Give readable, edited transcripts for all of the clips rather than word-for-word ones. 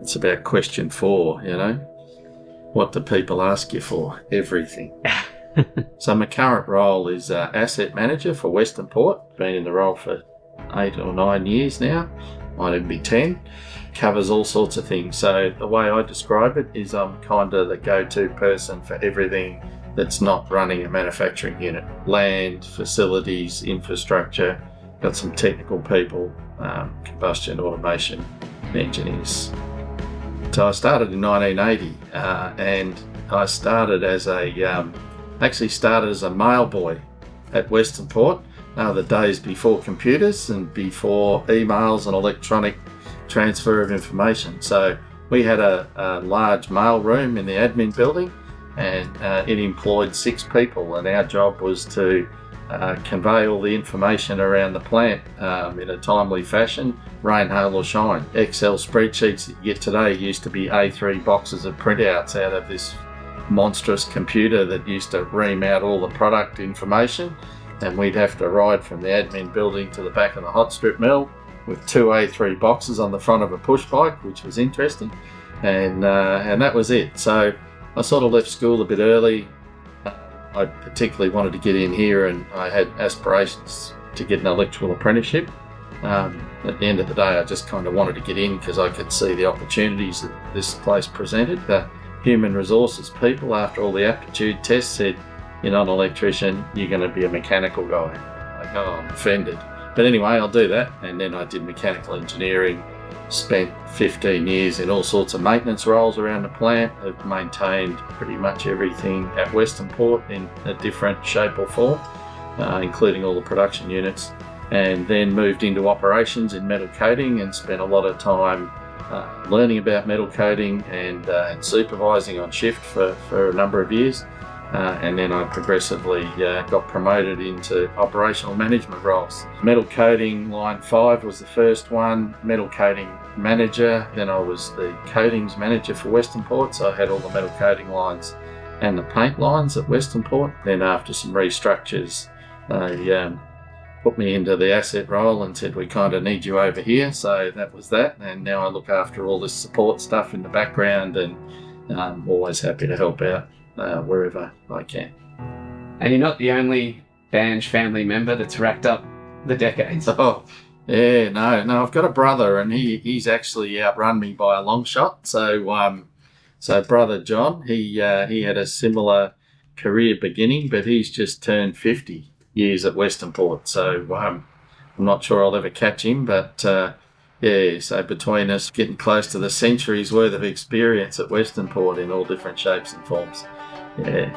It's about question 4, you know. What do people ask you for? Everything. So my current role is asset manager for Western Port. Been in the role for 8 or 9 years now. Might even be 10. Covers all sorts of things. So the way I describe it is I'm kind of the go-to person for everything that's not running a manufacturing unit. Land, facilities, infrastructure. Got some technical people, combustion, automation, engineers. So I started in 1980 and I started as a mail boy at Western Port. The days before computers and before emails and electronic transfer of information. So we had a large mail room in the admin building, and it employed 6 people, and our job was to convey all the information around the plant in a timely fashion, rain, hail or shine. Excel spreadsheets that you get today used to be A3 boxes of printouts out of this monstrous computer that used to ream out all the product information, and we'd have to ride from the admin building to the back of the hot strip mill with 2 A3 boxes on the front of a push bike, which was interesting, and that was it. So I sort of left school a bit early. I particularly wanted to get in here, and I had aspirations to get an electrical apprenticeship. At the end of the day, I just kind of wanted to get in because I could see the opportunities that this place presented. The human resources people, after all the aptitude tests, said, "You're not an electrician, you're going to be a mechanical guy." Like, oh, I'm offended. But anyway, I'll do that. And then I did mechanical engineering, spent 15 years in all sorts of maintenance roles around the plant. I've maintained pretty much everything at Western Port in a different shape or form, including all the production units. And then moved into operations in metal coating and spent a lot of time learning about metal coating and supervising on shift for a number of years. And then I progressively got promoted into operational management roles. Metal coating line 5 was the first one, metal coating manager. Then I was the coatings manager for Western Port, so I had all the metal coating lines and the paint lines at Western Port. Then after some restructures, they put me into the asset role and said, "We kind of need you over here." So that was that, and now I look after all this support stuff in the background, and I'm always happy to help out wherever I can. And you're not the only Bange family member that's racked up the decades. Oh, yeah, no, I've got a brother, and he's actually outrun me by a long shot. So brother John, he had a similar career beginning, but he's just turned 50 years at Western Port. So I'm not sure I'll ever catch him, but yeah, so between us, getting close to the century's worth of experience at Western Port in all different shapes and forms. Yeah.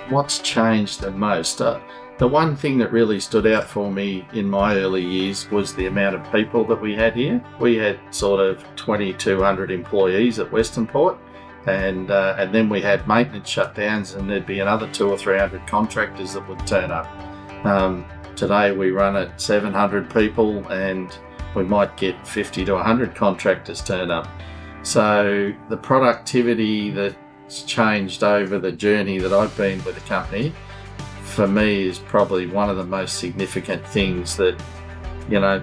What's changed the most? The one thing that really stood out for me in my early years was the amount of people that we had here. We had sort of 2,200 employees at Western Port, and then we had maintenance shutdowns, and there'd be another 200 or 300 contractors that would turn up. Today we run at 700 people, and we might get 50 to 100 contractors turn up. So the productivity that's changed over the journey that I've been with the company, for me, is probably one of the most significant things that,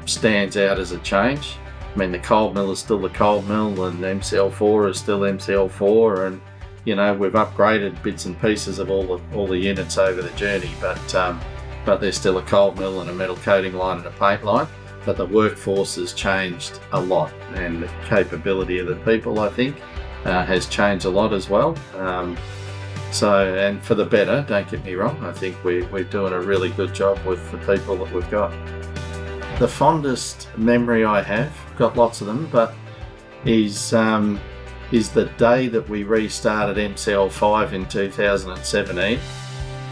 stands out as a change. I mean, the cold mill is still the cold mill, and MCL4 is still MCL4, and we've upgraded bits and pieces of all the units over the journey, but there's still a cold mill and a metal coating line and a paint line. But the workforce has changed a lot, and the capability of the people, I think, has changed a lot as well. And for the better, don't get me wrong, I think we're doing a really good job with the people that we've got. The fondest memory I have, got lots of them, but is the day that we restarted MCL5 in 2017,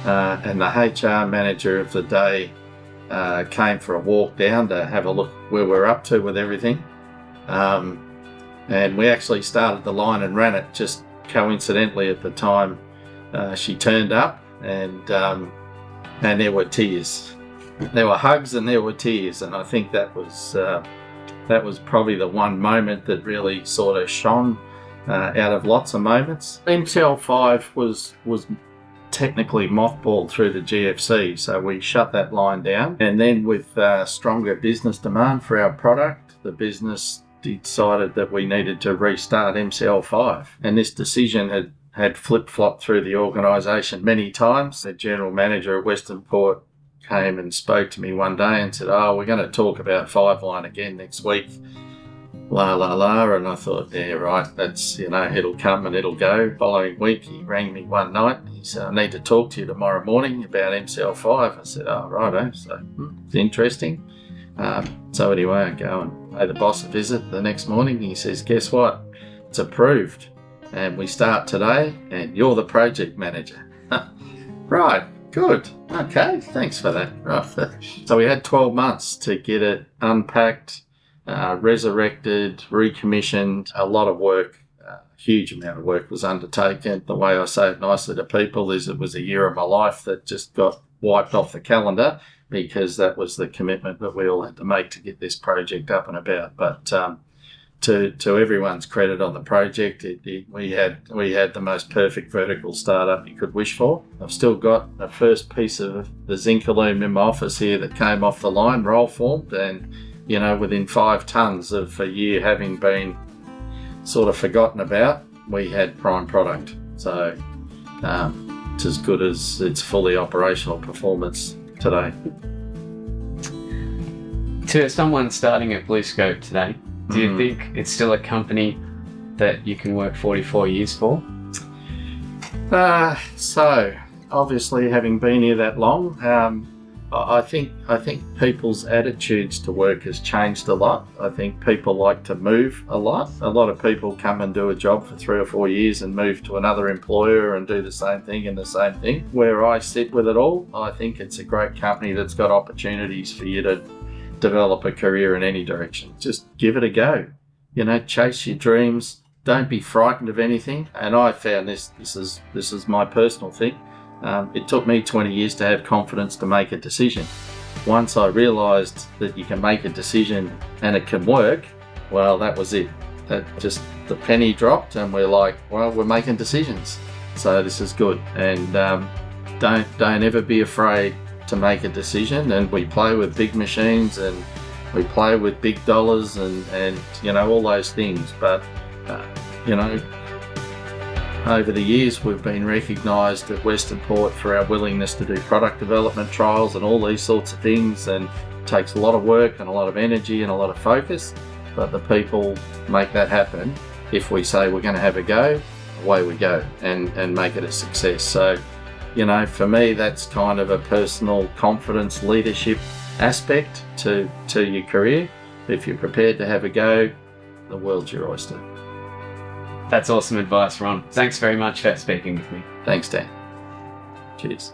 and the HR manager of the day came for a walk down to have a look where we're up to with everything. And we actually started the line and ran it just coincidentally at the time she turned up, and there were tears. There were hugs and there were tears, and I think that was probably the one moment that really sort of shone out of lots of moments. MCL5 was technically mothballed through the GFC, so we shut that line down. And then with stronger business demand for our product, the business decided that we needed to restart MCL5. And this decision had flip-flopped through the organisation many times. The general manager at Western Port came and spoke to me one day and said, "Oh, we're going to talk about 5-line again next week." La la la, and I thought, yeah, right, that's, it'll come and it'll go. Following week, he rang me one night. He said, "I need to talk to you tomorrow morning about MCL5. I said, "Oh, righto." So it's interesting. So anyway, I go and pay the boss a visit the next morning. He says, "Guess what? It's approved. And we start today, and you're the project manager." Right, good. Okay, thanks for that. Right. So we had 12 months to get it unpacked, resurrected, recommissioned. A lot of work, a huge amount of work was undertaken. The way I say it nicely to people is it was a year of my life that just got wiped off the calendar, because that was the commitment that we all had to make to get this project up and about. But to everyone's credit on the project, we had the most perfect vertical startup you could wish for. I've still got a first piece of the zinc aluminum in my office here that came off the line, roll formed, and within 5 tons of a year having been sort of forgotten about, we had prime product. So it's as good as its fully operational performance today. To someone starting at BlueScope today, do you think it's still a company that you can work 44 years for? So obviously, having been here that long, I think people's attitudes to work has changed a lot. I think people like to move a lot. A lot of people come and do a job for 3 or 4 years and move to another employer and do the same thing and the same thing. Where I sit with it all, I think it's a great company that's got opportunities for you to develop a career in any direction. Just give it a go. Chase your dreams. Don't be frightened of anything. And I found this is my personal thing. It took me 20 years to have confidence to make a decision. Once I realised that you can make a decision and it can work, well, that was it. That just, the penny dropped, and we're like, well, we're making decisions. So this is good. And don't ever be afraid to make a decision. And we play with big machines, and we play with big dollars, and all those things. But over the years, we've been recognised at Western Port for our willingness to do product development trials and all these sorts of things, and it takes a lot of work and a lot of energy and a lot of focus, but the people make that happen. If we say we're going to have a go, away we go and make it a success. So, for me, that's kind of a personal confidence leadership aspect to your career. If you're prepared to have a go, the world's your oyster. That's awesome advice, Ron. Thanks very much for speaking with me. Thanks, Dan. Cheers.